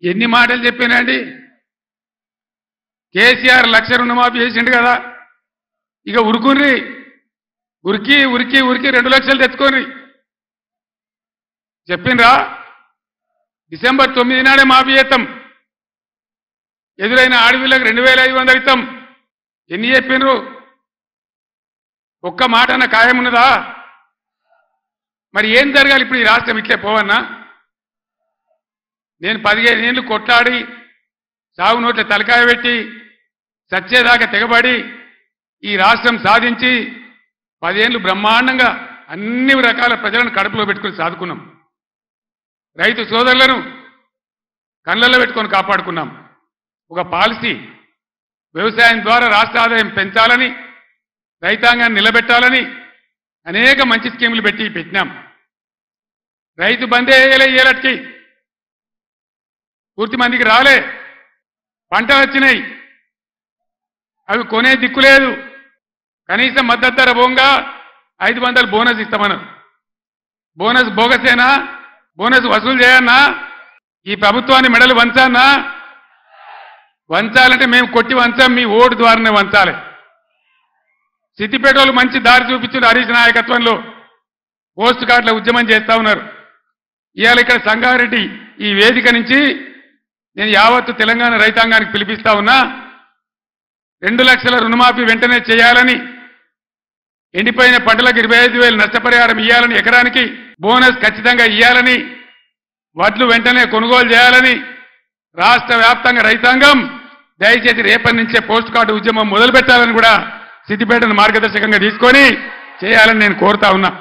ఎన్ని మాటలు చెప్పానండి. కేసీఆర్ 1,00,000 రుణమాఫీ చేసిండు కదా, ఇక ఉరుకుని ఉరికి ఉరికి ఉరికి 2 లక్షలు తెచ్చుకొని చెప్పిండ్రా. డిసెంబర్ 9 నాడే మాఫీ చేస్తాం, ఎదురైన ఆడవిళ్ళకి 2,500 ఇస్తాం. ఎన్ని చెప్పిండ్రు? ఒక్క మాట అన్న ఖాయం ఉన్నదా? మరి ఏం జరగాలి ఇప్పుడు? ఈ రాష్ట్రం ఇట్లే పోవన్నా? నేను 15 ఏళ్ళు కొట్లాడి సాగు నోట్ల తలకాయ పెట్టి చచ్చేదాకా తెగబడి ఈ రాష్ట్రం సాధించి 10 ఏళ్ళు బ్రహ్మాండంగా అన్ని రకాల ప్రజలను కడుపులో పెట్టుకుని సాదుకున్నాం. రైతు సోదరులను కళ్ళల్లో పెట్టుకొని కాపాడుకున్నాం. ఒక పాలసీ, వ్యవసాయం ద్వారా రాష్ట్ర ఆదాయం పెంచాలని, రైతాంగాన్ని నిలబెట్టాలని అనేక మంచి స్కీములు పెట్టినాం. రైతు బందే ఏలటికి పూర్తి మందికి రాలే, పంటలు వచ్చినాయి, అవి కొనే దిక్కు లేదు. కనీసం మద్దతు ధర పోగా 500 బోనస్ ఇస్తామన్నారు. బోనస్ బోగసేనా? బోనస్ వసూలు చేయన్నా? ఈ ప్రభుత్వాన్ని మెడలు వంచానా? వంచాలంటే మేము కొట్టి వంచాం, మీ ఓటు ద్వారానే వంచాలి. సిద్దిపేటలో మంచి దారి చూపించిన హరీష్ నాయకత్వంలో పోస్ట్ కార్డుల ఉద్యమం చేస్తా ఉన్నారు. ఇవాళ ఇక్కడ సంగారెడ్డి ఈ వేదిక నుంచి నేను యావత్తు తెలంగాణ రైతాంగానికి పిలిపిస్తా ఉన్నా. 2 లక్షల రుణమాఫీ వెంటనే చేయాలని, ఎండిపోయిన పంటలకు 25,000 నష్టపరిహారం ఇవ్వాలని, ఎకరానికి బోనస్ ఖచ్చితంగా ఇవ్వాలని, వడ్లు వెంటనే కొనుగోలు చేయాలని రాష్ట్ర వ్యాప్తంగా రైతాంగం దయచేసి రేపటి నుంచే పోస్ట్ కార్డు ఉద్యమం మొదలు పెట్టాలని కూడా సిద్దిపేటను మార్గదర్శకంగా తీసుకొని చేయాలని నేను కోరుతా ఉన్నా.